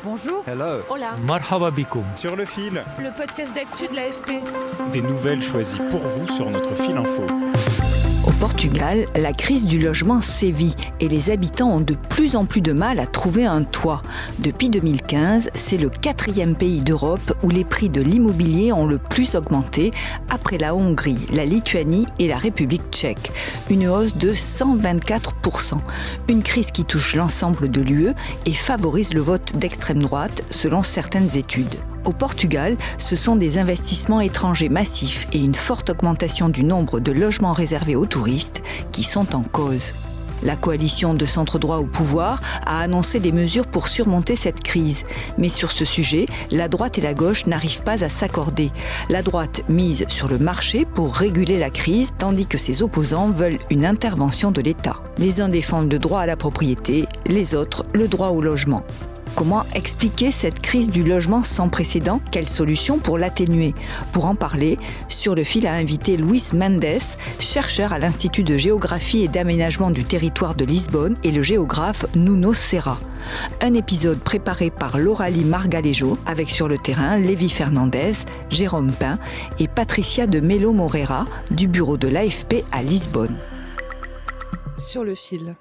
Bonjour. Hello. Hola. Marhaba bikoum. Sur le fil, Le podcast d'actu de l'AFP. des nouvelles choisies pour vous sur notre fil info. Au Portugal, la crise du logement sévit et les habitants ont de plus en plus de mal à trouver un toit. Depuis 2015, c'est le 4e pays d'Europe où les prix de l'immobilier ont le plus augmenté, après la Hongrie, la Lituanie et la République tchèque. Une hausse de 124%. Une crise qui touche l'ensemble de l'UE et favorise le vote d'extrême droite, selon certaines études. Au Portugal, ce sont des investissements étrangers massifs et une forte augmentation du nombre de logements réservés aux touristes qui sont en cause. La coalition de centre-droit au pouvoir a annoncé des mesures pour surmonter cette crise. Mais sur ce sujet, la droite et la gauche n'arrivent pas à s'accorder. La droite mise sur le marché pour réguler la crise, tandis que ses opposants veulent une intervention de l'État. Les uns défendent le droit à la propriété, les autres le droit au logement. Comment expliquer cette crise du logement sans précédent ? Quelles solutions pour l'atténuer ? Pour en parler, Sur le fil a invité Luís Mendes, chercheur à l'Institut de géographie et d'aménagement du territoire de Lisbonne, et le géographe Nuno Serra. Un épisode préparé par Lauralie Margalejo, avec sur le terrain Lévi Fernandez, Jérôme Pin et Patricia de Melo Moreira, du bureau de l'AFP à Lisbonne. Sur le fil.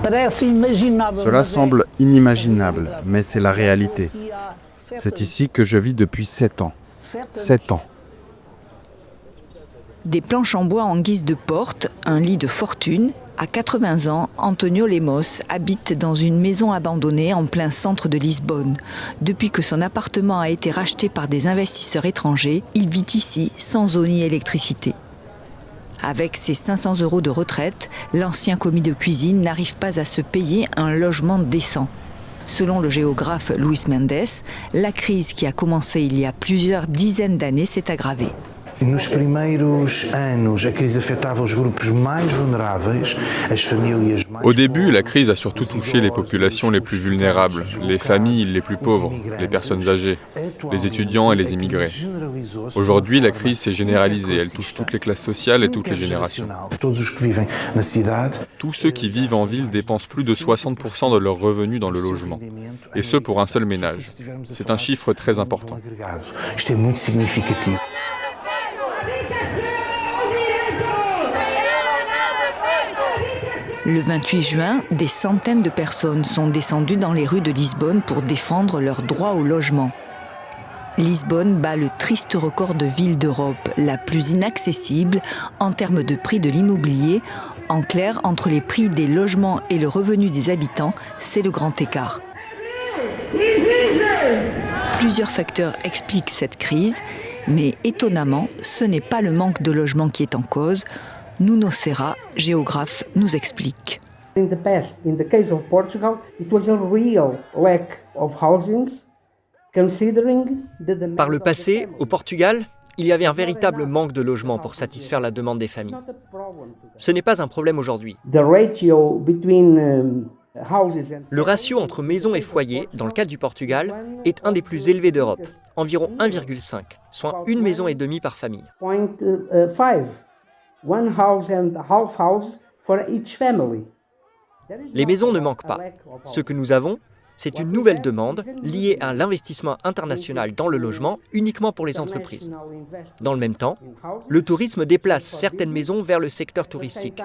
Cela semble inimaginable, mais c'est la réalité. C'est ici que je vis depuis 7 ans. 7 ans. Des planches en bois en guise de porte, un lit de fortune. À 80 ans, Antonio Lemos habite dans une maison abandonnée en plein centre de Lisbonne. Depuis que son appartement a été racheté par des investisseurs étrangers, il vit ici sans eau ni électricité. Avec ses 500 € de retraite, l'ancien commis de cuisine n'arrive pas à se payer un logement décent. Selon le géographe Luís Mendes, la crise qui a commencé il y a plusieurs dizaines d'années s'est aggravée. Nos primeiros anos, a crise afetava os grupos mais vulneráveis, as famílias mais. Au début, la crise a surtout touché les populations les plus vulnérables, les familles les plus pauvres, les personnes âgées, les étudiants et les immigrés. Aujourd'hui, la crise s'est généralisée, elle touche toutes les classes sociales et toutes les générations. Tous ceux qui vivent en ville dépensent plus de 60% de leurs revenus dans le logement, et ce pour un seul ménage. C'est un chiffre très important. Isto é muito significativo. Le 28 juin, des centaines de personnes sont descendues dans les rues de Lisbonne pour défendre leur droit au logement. Lisbonne bat le triste record de ville d'Europe, la plus inaccessible en termes de prix de l'immobilier. En clair, entre les prix des logements et le revenu des habitants, c'est le grand écart. Plusieurs facteurs expliquent cette crise, mais étonnamment, ce n'est pas le manque de logement qui est en cause. Nuno Serra, géographe, nous explique. In the past, in the case of Portugal, it was a real lack of housing, considering the demand. Par le passé, au Portugal, il y avait un véritable manque de logements pour satisfaire la demande des familles. Ce n'est pas un problème aujourd'hui. The ratio between houses and Le ratio entre maisons et foyers, dans le cas du Portugal, est un des plus élevés d'Europe, environ 1,5, soit une maison et demie par famille. 0.5, one house and a half house for each family. Les maisons ne manquent pas. Ce que nous avons, c'est une nouvelle demande liée à l'investissement international dans le logement uniquement pour les entreprises. Dans le même temps, le tourisme déplace certaines maisons vers le secteur touristique.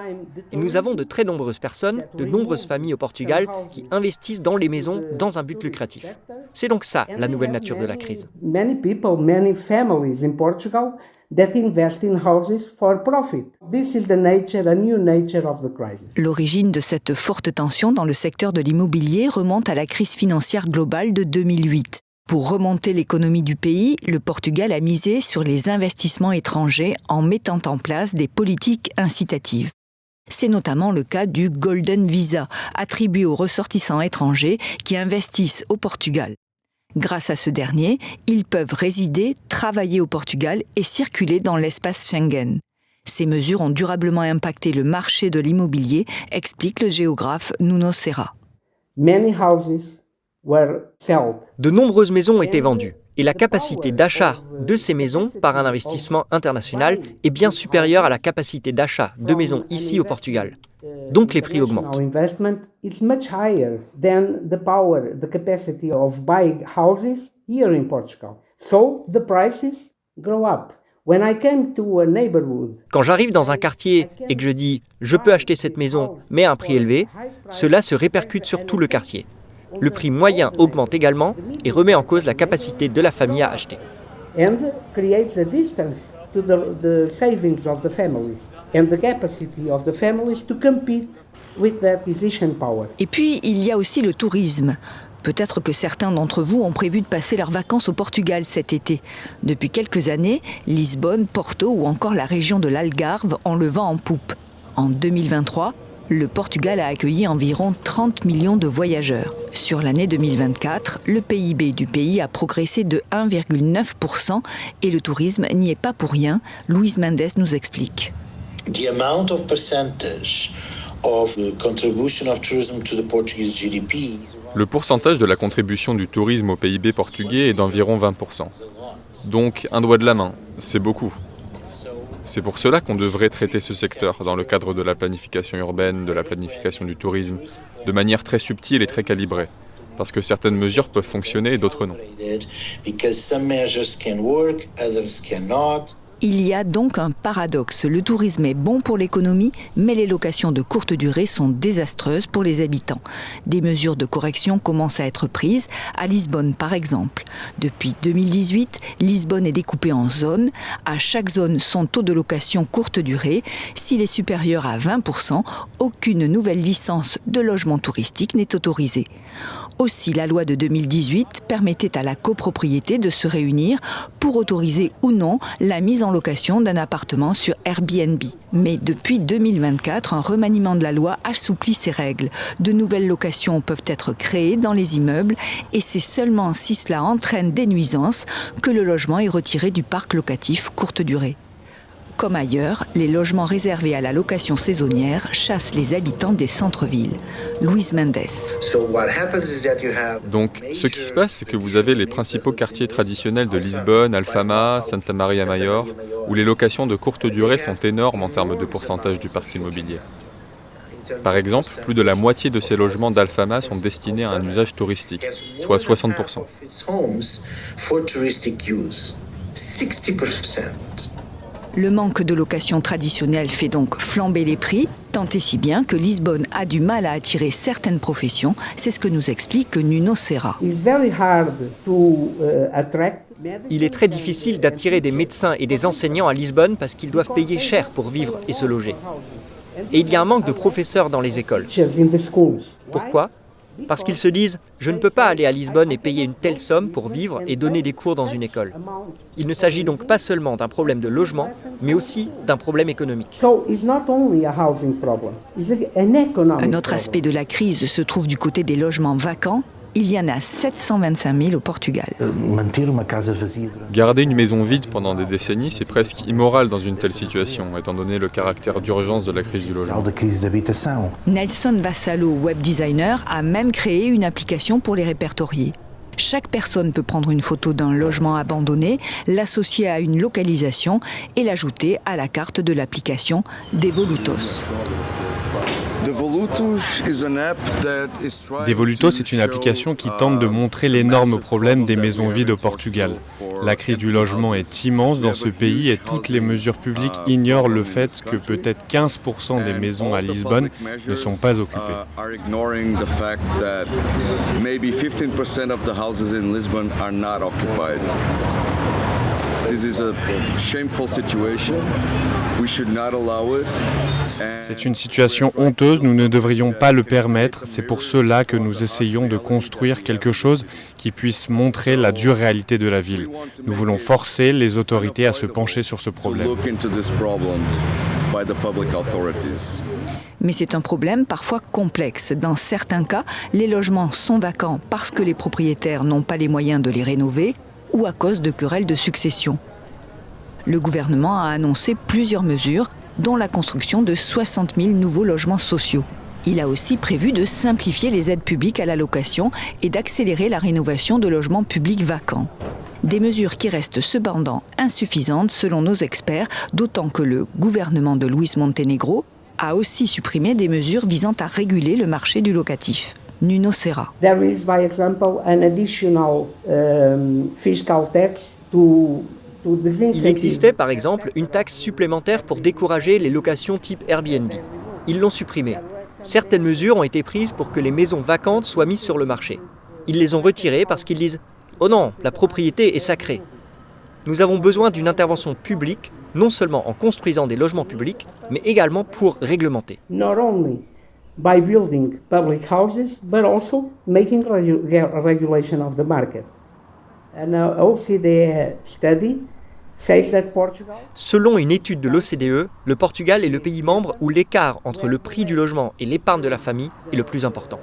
Et nous avons de très nombreuses personnes, de nombreuses familles au Portugal qui investissent dans les maisons dans un but lucratif. C'est donc ça la nouvelle nature de la crise. Many people, many families in Portugal that invest in houses for profit. This is the nature, a new nature of the crisis. L'origine de cette forte tension dans le secteur de l'immobilier remonte à la crise financière globale de 2008. Pour remonter l'économie du pays, le Portugal a misé sur les investissements étrangers en mettant en place des politiques incitatives. C'est notamment le cas du Golden Visa, attribué aux ressortissants étrangers qui investissent au Portugal. Grâce à ce dernier, ils peuvent résider, travailler au Portugal et circuler dans l'espace Schengen. Ces mesures ont durablement impacté le marché de l'immobilier, explique le géographe Nuno Serra. Many houses were sold. De nombreuses maisons ont été vendues Et la capacité d'achat de ces maisons par un investissement international est bien supérieure à la capacité d'achat de maisons ici au Portugal. Donc les prix augmentent. Quand j'arrive dans un quartier et que je dis « je peux acheter cette maison, mais à un prix élevé », cela se répercute sur tout le quartier. Le prix moyen augmente également et remet en cause la capacité de la famille à acheter. Et puis, il y a aussi le tourisme. Peut-être que certains d'entre vous ont prévu de passer leurs vacances au Portugal cet été. Depuis quelques années, Lisbonne, Porto ou encore la région de l'Algarve ont le vent en poupe. En 2023, le Portugal a accueilli environ 30 millions de voyageurs. Sur l'année 2024, le PIB du pays a progressé de 1,9% et le tourisme n'y est pas pour rien. Luís Mendes nous explique. The amount of percentage of the contribution of tourism to the Portuguese GDP. Le pourcentage de la contribution du tourisme au PIB portugais est d'environ 20%. Donc un doigt de la main, c'est beaucoup. C'est pour cela qu'on devrait traiter ce secteur dans le cadre de la planification urbaine, de la planification du tourisme, de manière très subtile et très calibrée. Parce que certaines mesures peuvent fonctionner et d'autres non. Il y a donc un paradoxe. Le tourisme est bon pour l'économie, mais les locations de courte durée sont désastreuses pour les habitants. Des mesures de correction commencent à être prises, à Lisbonne par exemple. Depuis 2018, Lisbonne est découpée en zones. À chaque zone, son taux de location courte durée. S'il est supérieur à 20%, aucune nouvelle licence de logement touristique n'est autorisée. Aussi, la loi de 2018 permettait à la copropriété de se réunir pour autoriser ou non la mise en location d'un appartement sur Airbnb. Mais depuis 2024, un remaniement de la loi assouplit ces règles. De nouvelles locations peuvent être créées dans les immeubles et c'est seulement si cela entraîne des nuisances que le logement est retiré du parc locatif courte durée. Comme ailleurs, les logements réservés à la location saisonnière chassent les habitants des centres-villes. Luís Mendes. Donc, ce qui se passe, c'est que vous avez les principaux quartiers traditionnels de Lisbonne, Alfama, Santa Maria Maior, où les locations de courte durée sont énormes en termes de pourcentage du parc immobilier. Par exemple, plus de la moitié de ces logements d'Alfama sont destinés à un usage touristique, soit 60%. Le manque de location traditionnelle fait donc flamber les prix, tant et si bien que Lisbonne a du mal à attirer certaines professions. C'est ce que nous explique Nuno Serra. Il est très difficile d'attirer des médecins et des enseignants à Lisbonne parce qu'ils doivent payer cher pour vivre et se loger. Et il y a un manque de professeurs dans les écoles. Pourquoi ? Parce qu'ils se disent « je ne peux pas aller à Lisbonne et payer une telle somme pour vivre et donner des cours dans une école ». Il ne s'agit donc pas seulement d'un problème de logement, mais aussi d'un problème économique. Un autre aspect de la crise se trouve du côté des logements vacants. Il y en a 725 000 au Portugal. Garder une maison vide pendant des décennies, c'est presque immoral dans une telle situation, étant donné le caractère d'urgence de la crise du logement. Nelson Vassalo, web designer, a même créé une application pour les répertorier. Chaque personne peut prendre une photo d'un logement abandonné, l'associer à une localisation et l'ajouter à la carte de l'application Devolutos. Devolutos est une application qui tente de montrer l'énorme problème des maisons vides au Portugal. La crise du logement est immense dans ce pays et toutes les mesures publiques ignorent le fait que peut-être 15% des maisons à Lisbonne ne sont pas occupées. C'est une situation honteuse, nous ne devrions pas le permettre. C'est pour cela que nous essayons de construire quelque chose qui puisse montrer la dure réalité de la ville. Nous voulons forcer les autorités à se pencher sur ce problème. Mais c'est un problème parfois complexe. Dans certains cas, les logements sont vacants parce que les propriétaires n'ont pas les moyens de les rénover ou à cause de querelles de succession. Le gouvernement a annoncé plusieurs mesures, dont la construction de 60 000 nouveaux logements sociaux. Il a aussi prévu de simplifier les aides publiques à la location et d'accélérer la rénovation de logements publics vacants. Des mesures qui restent cependant insuffisantes selon nos experts, d'autant que le gouvernement de Luis Montenegro a aussi supprimé des mesures visant à réguler le marché du locatif. Nuno Serra. There is, by example, an additional fiscal tax to Il existait par exemple une taxe supplémentaire pour décourager les locations type Airbnb. Ils l'ont supprimée. Certaines mesures ont été prises pour que les maisons vacantes soient mises sur le marché. Ils les ont retirées parce qu'ils disent « Oh non, la propriété est sacrée ». Nous avons besoin d'une intervention publique, non seulement en construisant des logements publics, mais également pour réglementer. Not only by building public houses, but also making regulation of the market. And OCDE study says that Portugal... Selon une étude de l'OCDE, le Portugal est le pays membre où l'écart entre le prix du logement et l'épargne de la famille est le plus important.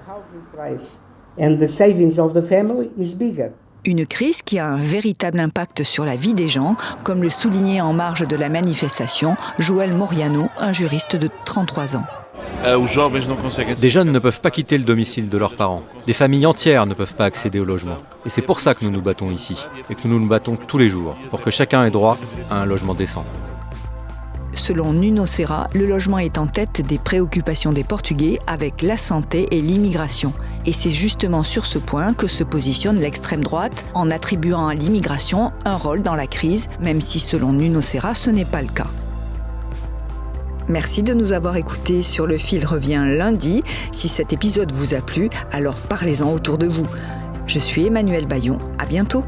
And the savings of the family is bigger. Une crise qui a un véritable impact sur la vie des gens, comme le soulignait en marge de la manifestation Joël Moriano, un juriste de 33 ans. Des jeunes ne peuvent pas quitter le domicile de leurs parents. Des familles entières ne peuvent pas accéder au logement. Et c'est pour ça que nous nous battons ici, et que nous nous battons tous les jours, pour que chacun ait droit à un logement décent. Selon Nuno Serra, le logement est en tête des préoccupations des Portugais avec la santé et l'immigration. Et c'est justement sur ce point que se positionne l'extrême droite en attribuant à l'immigration un rôle dans la crise, même si selon Nuno Serra, ce n'est pas le cas. Merci de nous avoir écoutés. Sur le fil revient lundi. Si cet épisode vous a plu, alors parlez-en autour de vous. Je suis Emmanuelle Bayon. À bientôt.